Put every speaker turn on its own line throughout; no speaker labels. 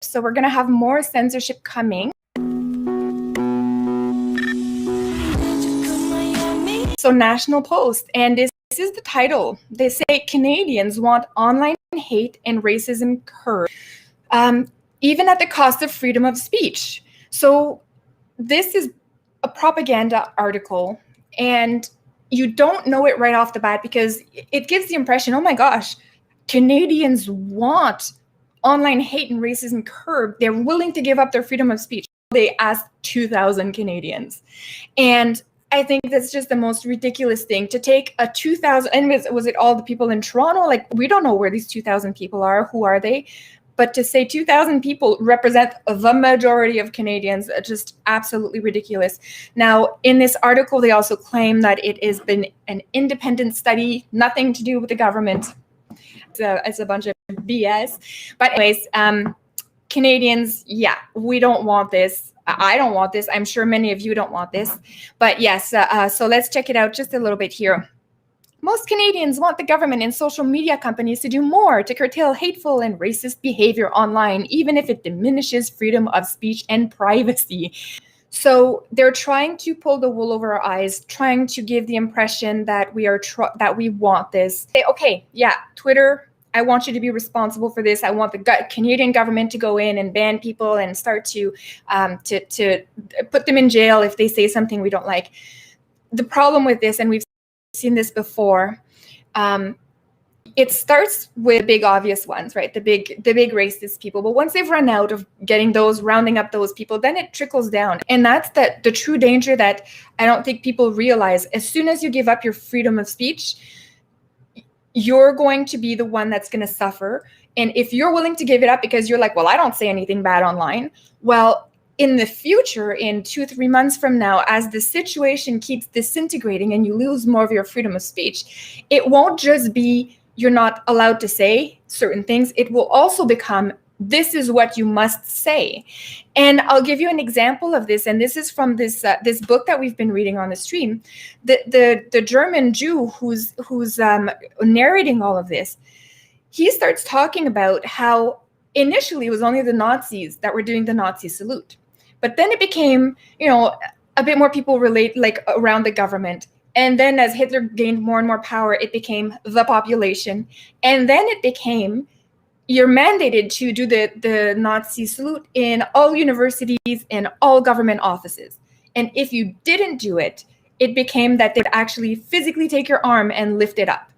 So we're going to have more censorship coming. So National Post, and this is the title. They say Canadians want online hate and racism curbed, even at the cost of freedom of speech. So this is a propaganda article, and you don't know it right off the bat because it gives the impression, oh my gosh, Canadians want online hate and racism curbed. They're willing to give up their freedom of speech. They asked 2,000 Canadians. And I think that's just the most ridiculous thing to take a 2,000, and was it all the people in Toronto? Like, we don't know where these 2,000 people are. Who are they? But to say 2,000 people represent the majority of Canadians, just absolutely ridiculous. Now, in this article, they also claim that it has been an independent study, nothing to do with the government. It's a bunch of BS. But anyways, Canadians, yeah, we don't want this. I don't want this. I'm sure many of you don't want this. But yes, so let's check it out just a little bit here. Most Canadians want the government and social media companies to do more to curtail hateful and racist behavior online, even if it diminishes freedom of speech and privacy. So they're trying to pull the wool over our eyes, trying to give the impression that we want this. Okay, yeah, Twitter, I want you to be responsible for this. I want the Canadian government to go in and ban people and start to put them in jail if they say something we don't like. The problem with this, and we've seen this before, it starts with big obvious ones, right? The big racist people. But once they've run out of rounding up those people, then it trickles down. And that's the true danger that I don't think people realize. As soon as you give up your freedom of speech, you're going to be the one that's going to suffer. And if you're willing to give it up because you're like, well, I don't say anything bad online, well, in the future, in 2-3 months from now, as the situation keeps disintegrating and you lose more of your freedom of speech, it won't just be you're not allowed to say certain things. It will also become, this is what you must say. And I'll give you an example of this. And this is from this book that we've been reading on the stream. The German Jew who's narrating all of this, he starts talking about how initially it was only the Nazis that were doing the Nazi salute. But then it became, a bit more people relate around the government. And then as Hitler gained more and more power, it became the population. And then it became, you're mandated to do the Nazi salute in all universities and all government offices. And if you didn't do it, it became that they'd actually physically take your arm and lift it up.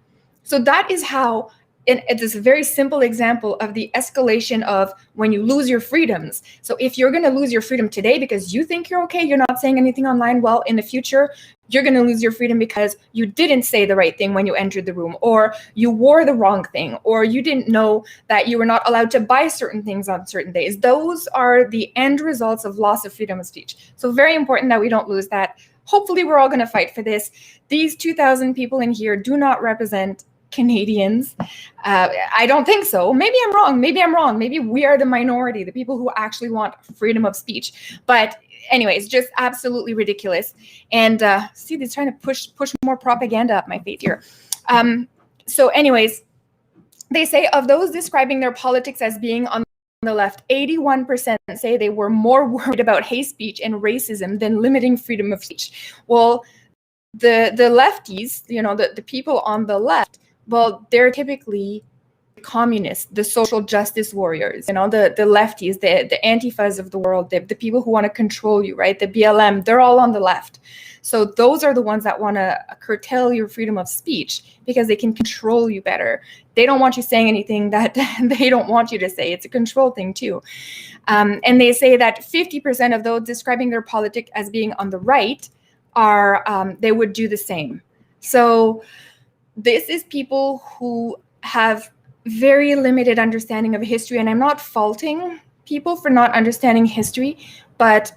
So that is how, and it's a very simple example of the escalation of when you lose your freedoms. So if you're going to lose your freedom today because you think you're okay, you're not saying anything online, well, in the future, you're going to lose your freedom because you didn't say the right thing when you entered the room, or you wore the wrong thing, or you didn't know that you were not allowed to buy certain things on certain days. Those are the end results of loss of freedom of speech. So very important that we don't lose that. Hopefully, we're all going to fight for this. These 2,000 people in here do not represent Canadians. I don't think so. Maybe I'm wrong. Maybe we are the minority, the people who actually want freedom of speech. But anyways, just absolutely ridiculous. And see, they're trying to push more propaganda up my face here. So anyways, they say of those describing their politics as being on the left, 81% say they were more worried about hate speech and racism than limiting freedom of speech. Well, the lefties, the people on the left, well, they're typically communists, the social justice warriors, the lefties, the Antifas of the world, the people who want to control you, right? The BLM, they're all on the left. So those are the ones that want to curtail your freedom of speech because they can control you better. They don't want you saying anything that they don't want you to say. It's a control thing too. And they say that 50% of those describing their politic as being on the right are, they would do the same. So this is people who have very limited understanding of history, and I'm not faulting people for not understanding history, but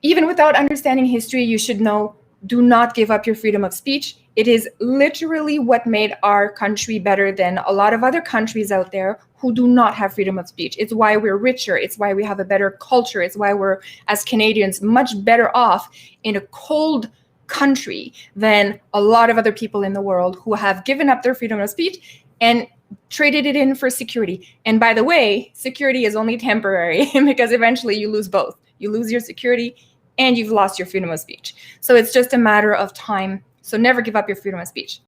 even without understanding history, you should know, do not give up your freedom of speech. It is literally what made our country better than a lot of other countries out there who do not have freedom of speech. It's why we're richer. It's why we have a better culture. It's why we're, as Canadians, much better off in a cold country than a lot of other people in the world who have given up their freedom of speech. And traded it in for security. And by the way, security is only temporary because eventually you lose both. You lose your security and you've lost your freedom of speech. So it's just a matter of time. So never give up your freedom of speech.